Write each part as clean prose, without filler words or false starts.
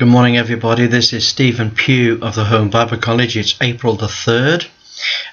Good morning, everybody. This is Stephen Pugh of the Home Bible College. It's April the 3rd,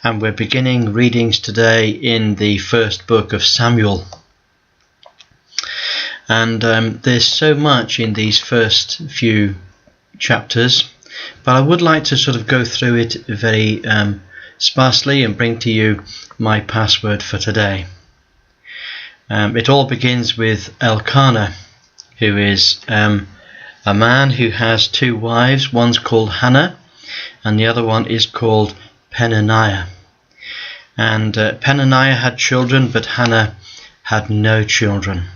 and we're beginning readings today in the first book of Samuel. And there's so much in these first few chapters, but I would like to sort of go through it very sparsely and bring to you my password for today. It all begins with Elkanah, who is a man who has two wives. One's called Hannah and the other one is called Peninnah. And Peninnah had children, but Hannah had no children.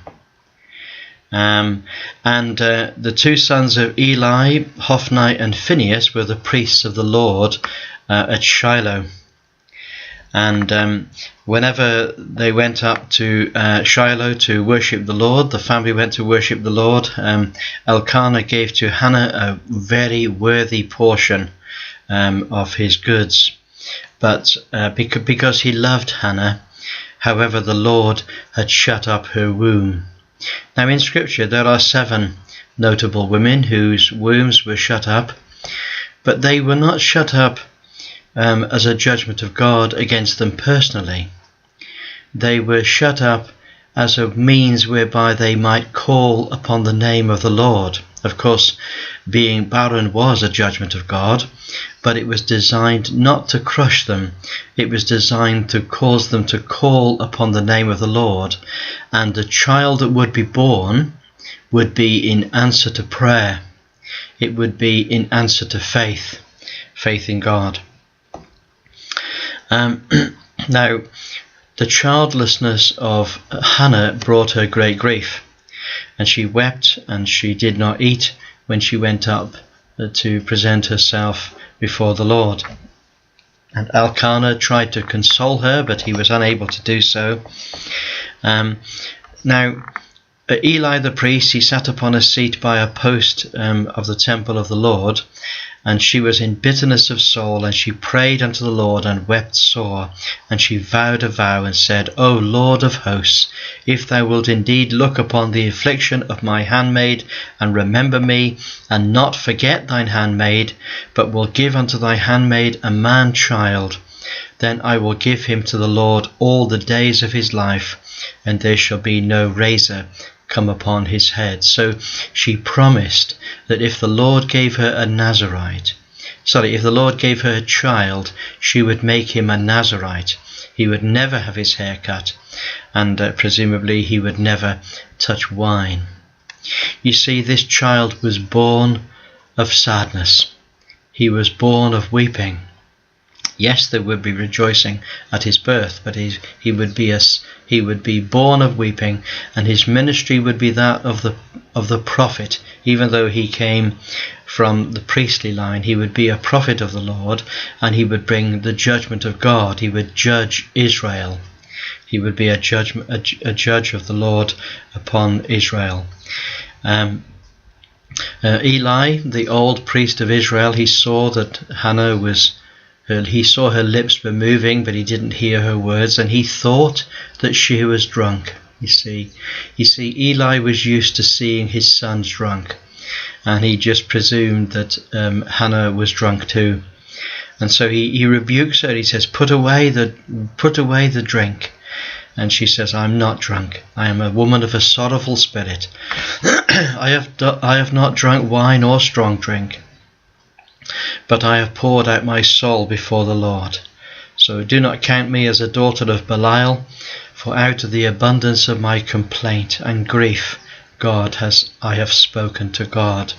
The two sons of Eli, Hophni and Phinehas, were the priests of the Lord at Shiloh. And whenever they went up to Shiloh to worship the Lord, the family went to worship the Lord, Elkanah gave to Hannah a very worthy portion of his goods. But because he loved Hannah, however, the Lord had shut up her womb. Now in Scripture there are 7 notable women whose wombs were shut up, but they were not shut up as a judgment of God against them personally. They were shut up as a means whereby they might call upon the name of the Lord. Of course, being barren was a judgment of God, but it was designed not to crush them. It was designed to cause them to call upon the name of the Lord, and the child that would be born would be in answer to prayer. It would be in answer to faith in God. Now, the childlessness of Hannah brought her great grief, and she wept and she did not eat when she went up to present herself before the Lord. And Elkanah tried to console her, but he was unable to do so. Now, Eli the priest, he sat upon a seat by a post of the temple of the Lord, and she was in bitterness of soul, and she prayed unto the Lord and wept sore, and she vowed a vow and said, O Lord of hosts, if thou wilt indeed look upon the affliction of my handmaid, and remember me, and not forget thine handmaid, but will give unto thy handmaid a man child, then I will give him to the Lord all the days of his life, and there shall be no razor come upon his head. So she promised that if the Lord gave her if the Lord gave her a child, she would make him a Nazirite. He would never have his hair cut, and presumably he would never touch wine. You see, this child was born of sadness. He was born of weeping. Yes, there would be rejoicing at his birth, but he would be born of weeping, and his ministry would be that of the prophet. Even though he came from the priestly line, he would be a prophet of the Lord, and he would bring the judgment of God. He would judge Israel. He would be a judge of the Lord upon Israel. Eli, the old priest of Israel, he saw that Hannah he saw her lips were moving, but he didn't hear her words, and he thought that she was drunk. You see, Eli was used to seeing his sons drunk, and he just presumed that Hannah was drunk too. And so he rebukes her. He says, put away the drink. And she says, I'm not drunk. I am a woman of a sorrowful spirit. I have not drunk wine or strong drink, but I have poured out my soul before the Lord. So do not count me as a daughter of Belial, for out of the abundance of my complaint and grief I have spoken to God.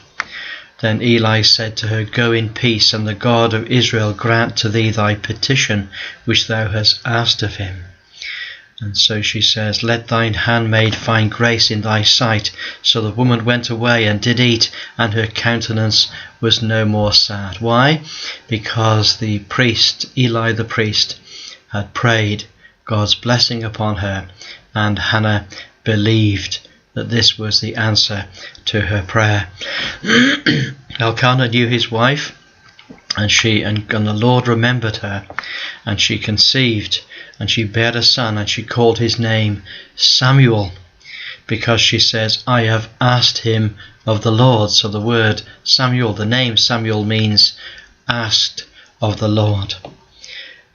Then Eli said to her, Go in peace, and the God of Israel grant to thee thy petition which thou hast asked of him. And so she says, Let thine handmaid find grace in thy sight. So the woman went away and did eat, and her countenance was no more sad. Why? Because the priest, Eli the priest, had prayed God's blessing upon her, and Hannah believed that this was the answer to her prayer. Elkanah knew his wife, and the Lord remembered her, and she conceived, and she bare a son, and she called his name Samuel, because she says, I have asked him of the Lord. So the word Samuel, the name Samuel, means asked of the Lord.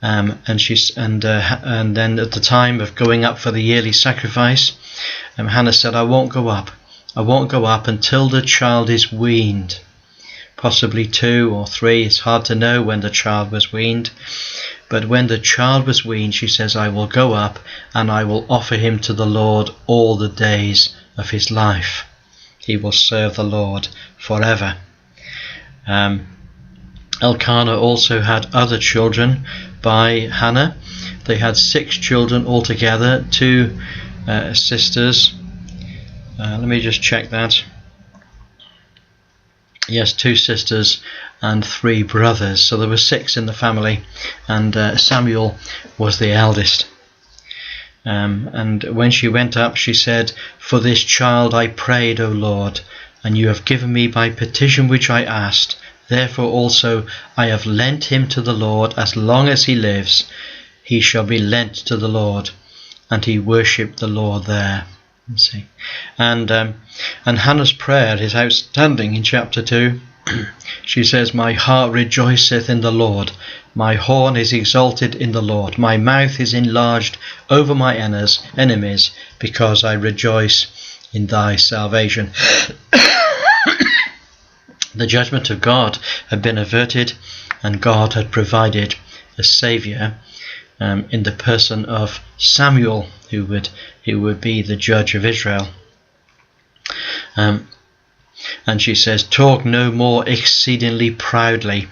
And then at the time of going up for the yearly sacrifice, Hannah said, I won't go up until the child is weaned. Possibly 2 or 3, it's hard to know when the child was weaned. But when the child was weaned, she says, I will go up and I will offer him to the Lord all the days of his life. He will serve the Lord forever. Elkanah also had other children by Hannah. They had 6 children altogether, 2 sisters. Let me just check that. Yes, 2 sisters and 3 brothers. So there were 6 in the family, and Samuel was the eldest. And when she went up, she said, For this child I prayed, O Lord, and you have given me my petition which I asked. Therefore also I have lent him to the Lord. As long as he lives, he shall be lent to the Lord. And he worshipped the Lord there. Let's see. And Hannah's prayer is outstanding in chapter 2. She says, My heart rejoiceth in the Lord. My horn is exalted in the Lord. My mouth is enlarged over my enemies, because I rejoice in thy salvation. The judgment of God had been averted, and God had provided a saviour in the person of Samuel, who would be the judge of Israel. And she says, Talk no more exceedingly proudly.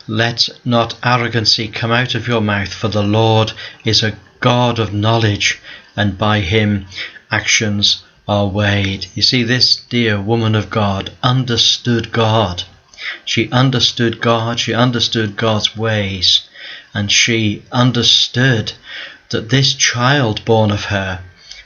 Let not arrogancy come out of your mouth, for the Lord is a God of knowledge, and by him actions are weighed. You see, this dear woman of God understood God. She understood God. She understood God's ways. And she understood that this child born of her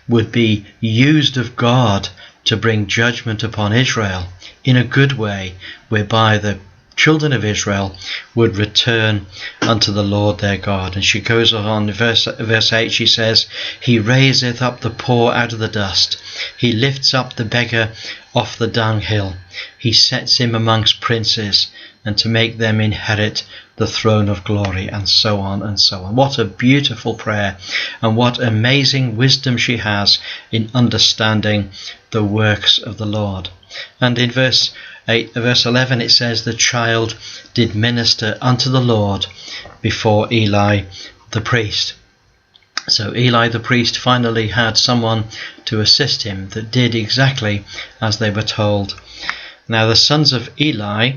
would be used of God to bring judgment upon Israel in a good way, whereby the children of Israel would return unto the Lord their God. And she goes on, verse 8, she says, He raiseth up the poor out of the dust. He lifts up the beggar off the dunghill. He sets him amongst princes, and to make them inherit the throne of glory, and so on and so on. What a beautiful prayer, and what amazing wisdom she has in understanding the works of the Lord. And in verse 11 it says, The child did minister unto the Lord before Eli the priest. So Eli the priest finally had someone to assist him that did exactly as they were told. Now the sons of Eli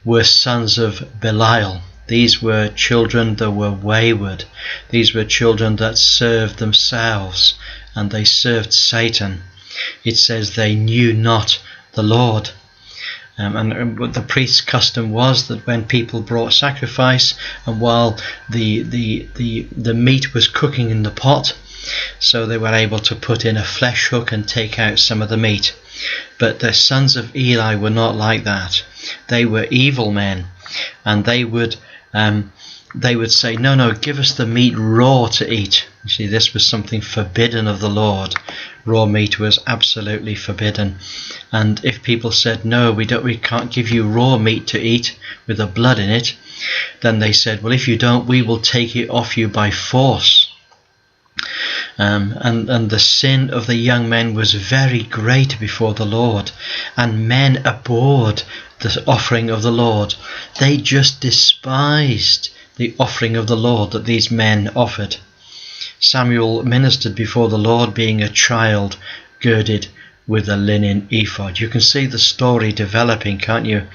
were sons of Belial. These were children that were wayward. These were children that served themselves, and they served Satan. It says they knew not the Lord. And what the priest's custom was that when people brought sacrifice, and while the meat was cooking in the pot, so they were able to put in a flesh hook and take out some of the meat. But the sons of Eli were not like that. They were evil men, and they would say, no, give us the meat raw to eat. You see, this was something forbidden of the Lord. Raw meat was absolutely forbidden. And if people said, no, we can't give you raw meat to eat with the blood in it, then they said, well, if you don't, we will take it off you by force. And the sin of the young men was very great before the Lord, and men abhorred the offering of the Lord. They just despised the offering of the Lord that these men offered. Samuel ministered before the Lord being a child girded with a linen ephod. You can see the story developing, can't you?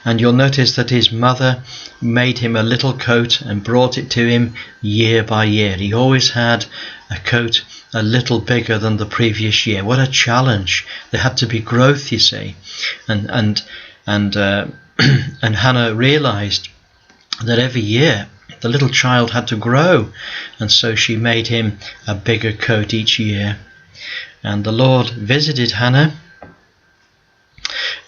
And you'll notice that his mother made him a little coat and brought it to him year by year. He always had a coat a little bigger than the previous year. What a challenge. There had to be growth, you see. And Hannah realized that every year the little child had to grow, and so she made him a bigger coat each year. And the Lord visited Hannah.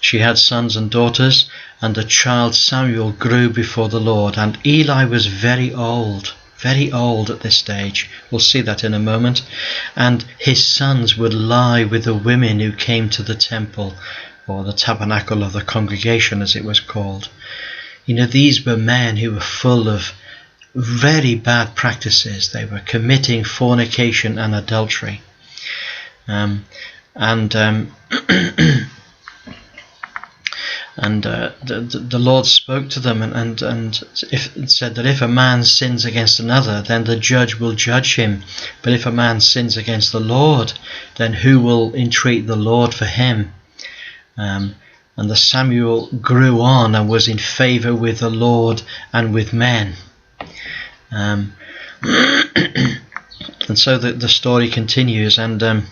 She had sons and daughters, and the child Samuel grew before the Lord. And Eli was very old, very old at this stage. We'll see that in a moment. And his sons would lie with the women who came to the temple, or the tabernacle of the congregation as it was called. These were men who were full of very bad practices. They were committing fornication and adultery. The Lord spoke to them and said that if a man sins against another, then the judge will judge him. But if a man sins against the Lord, then who will entreat the Lord for him? And the Samuel grew on and was in favour with the Lord and with men. And so the story continues, and the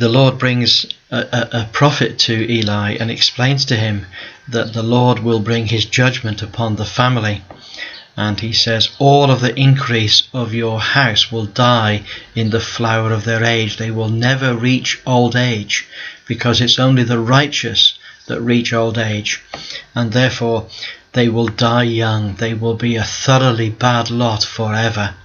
Lord brings a prophet to Eli and explains to him that the Lord will bring his judgment upon the family. And he says, all of the increase of your house will die in the flower of their age. They will never reach old age, because it's only the righteous that reach old age. And therefore they will die young. They will be a thoroughly bad lot forever.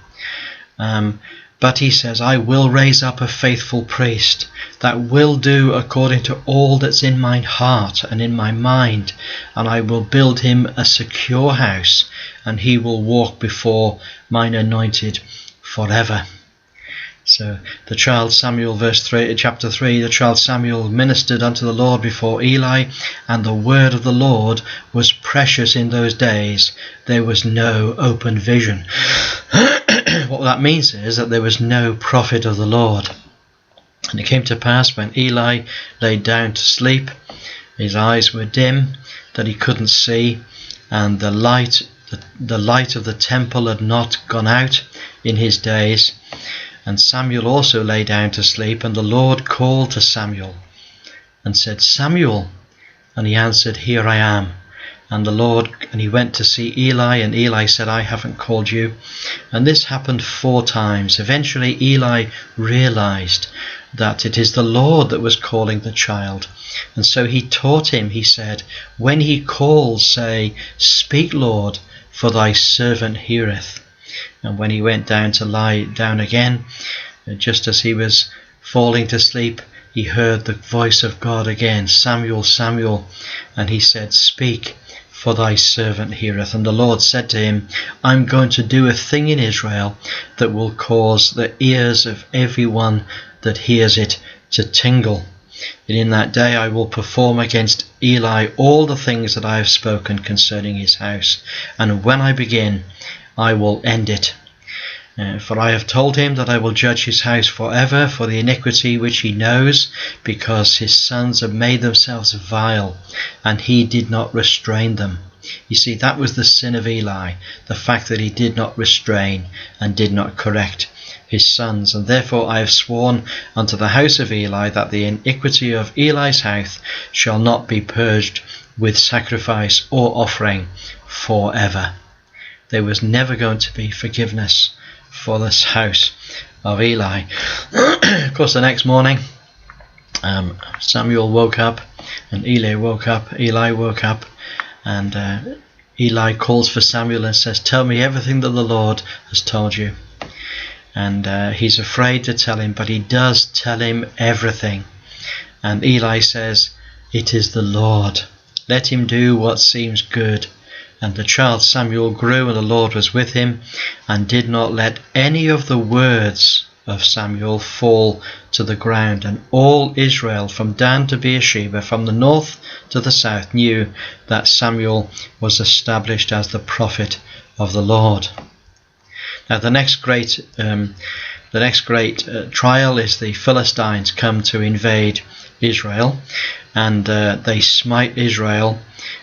But he says, I will raise up a faithful priest that will do according to all that's in my heart and in my mind, and I will build him a secure house, and he will walk before mine anointed forever. So the child Samuel, chapter 3, the child Samuel ministered unto the Lord before Eli, and the word of the Lord was precious in those days. There was no open vision. What that means is that there was no prophet of the Lord. And it came to pass when Eli lay down to sleep, his eyes were dim, that he couldn't see, and the light of the temple had not gone out in his days. And Samuel also lay down to sleep, and the Lord called to Samuel and said, Samuel. And he answered, Here I am. And he went to see Eli, and Eli said, I haven't called you. And this happened 4 times. Eventually Eli realized that it is the Lord that was calling the child. And so he taught him, he said, when he calls, say, Speak, Lord, for thy servant heareth. And when he went down to lie down again, just as he was falling to sleep, he heard the voice of God again, Samuel, Samuel. And he said, Speak, for thy servant heareth. And the Lord said to him, I'm going to do a thing in Israel that will cause the ears of everyone that hears it to tingle. And in that day I will perform against Eli all the things that I have spoken concerning his house. And when I begin, I will end it. For I have told him that I will judge his house forever for the iniquity which he knows, because his sons have made themselves vile, and he did not restrain them. You see, that was the sin of Eli, the fact that he did not restrain and did not correct his sons. And therefore I have sworn unto the house of Eli that the iniquity of Eli's house shall not be purged with sacrifice or offering forever. There was never going to be forgiveness for this house of Eli. Of course, the next morning, Samuel woke up, and Eli woke up, and Eli calls for Samuel and says, Tell me everything that the Lord has told you. And he's afraid to tell him, but he does tell him everything. And Eli says, It is the Lord. Let him do what seems good. And the child Samuel grew, and the Lord was with him, and did not let any of the words of Samuel fall to the ground. And all Israel, from Dan to Beersheba, from the north to the south, knew that Samuel was established as the prophet of the Lord. Now the next great trial is the Philistines come to invade Israel, and they smite Israel,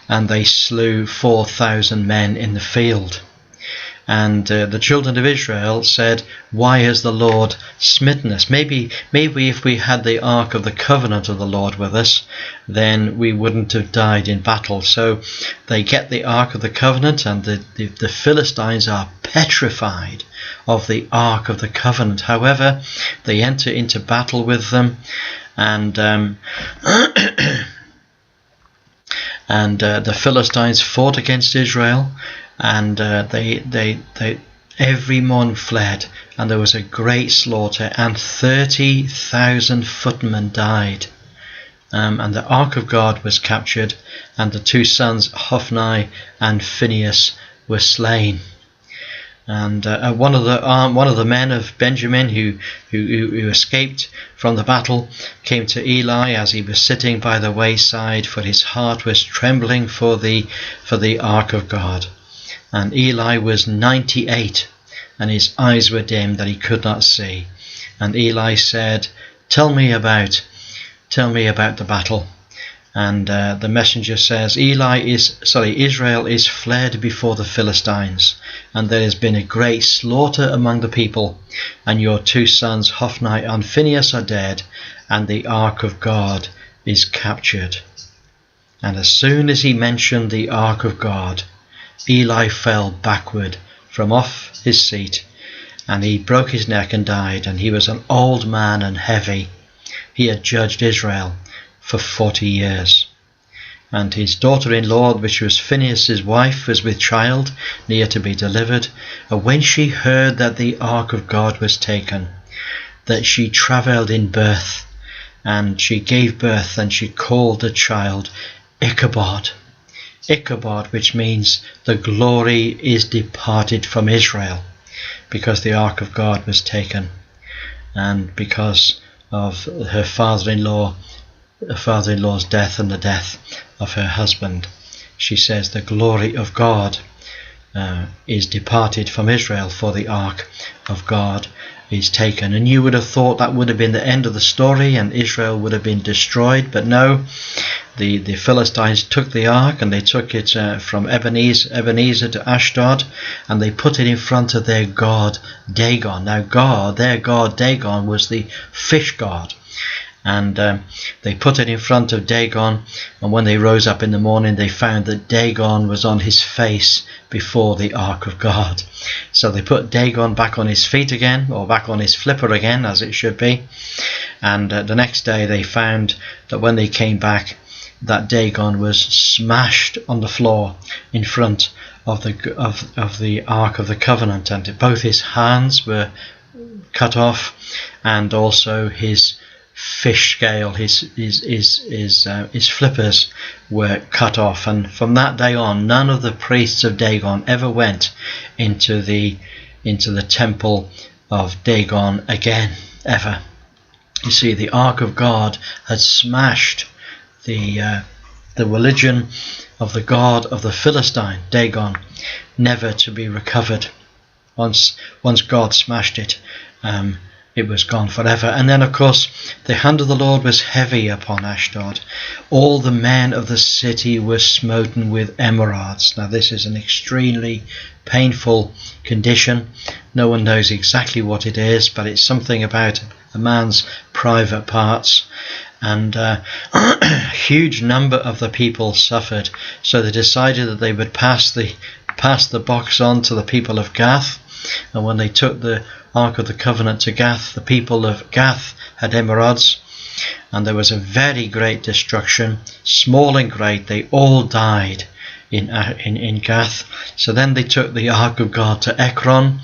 and they slew 4,000 men in the field. And the children of Israel said, Why has the Lord smitten us? Maybe if we had the Ark of the Covenant of the Lord with us, then we wouldn't have died in battle. So they get the Ark of the Covenant, and the Philistines are petrified of the Ark of the Covenant. However, they enter into battle with them, and the Philistines fought against Israel, and they everyone fled, and there was a great slaughter, and 30,000 footmen died. And the ark of God was captured, and the two sons Hophni and Phinehas were slain. And one of the men of Benjamin who escaped from the battle came to Eli as he was sitting by the wayside, for his heart was trembling for the ark of God. And Eli was 98, and his eyes were dim that he could not see. And Eli said, Tell me about the battle. And the messenger says, Israel is fled before the Philistines, and there has been a great slaughter among the people, and your two sons Hophni and Phinehas are dead, and the ark of God is captured. And as soon as he mentioned the ark of God, Eli fell backward from off his seat, and he broke his neck and died, and he was an old man and heavy. He had judged Israel for 40 years. And his daughter-in-law, which was Phinehas' wife, was with child, near to be delivered. And when she heard that the ark of God was taken, that she travailed in birth, and she gave birth, and she called the child Ichabod. Ichabod, which means the glory is departed from Israel, because the ark of God was taken, and because of her father-in-law's death and the death of her husband. She says the glory of God is departed from Israel, for the ark of God is taken. And you would have thought that would have been the end of the story and Israel would have been destroyed, but no. The Philistines took the ark, and they took it from Ebenezer to Ashdod, and they put it in front of their god Dagon. Now their god Dagon was the fish god, and they put it in front of Dagon, and when they rose up in the morning they found that Dagon was on his face before the ark of God. So they put Dagon back on his feet again, or back on his flipper again, as it should be. And the next day they found that when they came back, that Dagon was smashed on the floor in front of the Ark of the Covenant, and both his hands were cut off, and also his fish scale, his flippers were cut off. And from that day on, none of the priests of Dagon ever went into the temple of Dagon again, ever. You see, the Ark of God had smashed the religion of the god of the Philistine, Dagon, never to be recovered. Once God smashed it, it was gone forever. And then, of course, the hand of the Lord was heavy upon Ashdod. All the men of the city were smoten with emerods. Now, this is an extremely painful condition. No one knows exactly what it is, but it's something about a man's private parts. And a huge number of the people suffered, so they decided that they would pass the box on to the people of Gath. And when they took the Ark of the Covenant to Gath, the people of Gath had emerods, and there was a very great destruction, small and great. They all died in Gath. So then they took the Ark of God to Ekron,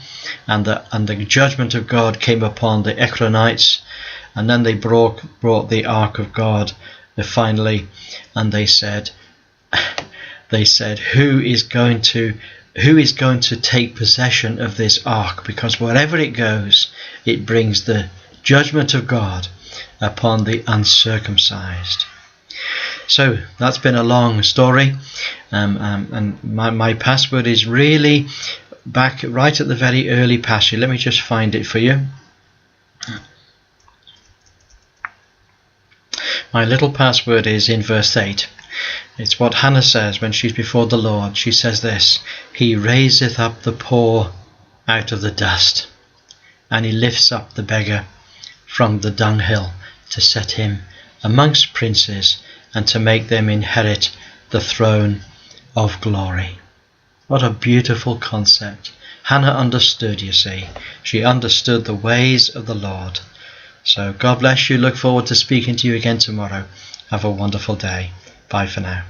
and the judgment of God came upon the Ekronites. And then they brought the Ark of God finally, and they said, who is going to take possession of this ark? Because wherever it goes, it brings the judgment of God upon the uncircumcised. So that's been a long story, and my password is really back right at the very early passage. Let me just find it for you. My little password is in verse 8. It's what Hannah says when she's before the Lord. She says this: He raiseth up the poor out of the dust, and he lifts up the beggar from the dunghill, to set him amongst princes, and to make them inherit the throne of glory. What a beautiful concept. Hannah understood, you see. She understood the ways of the Lord. So God bless you. Look forward to speaking to you again tomorrow. Have a wonderful day. Bye for now.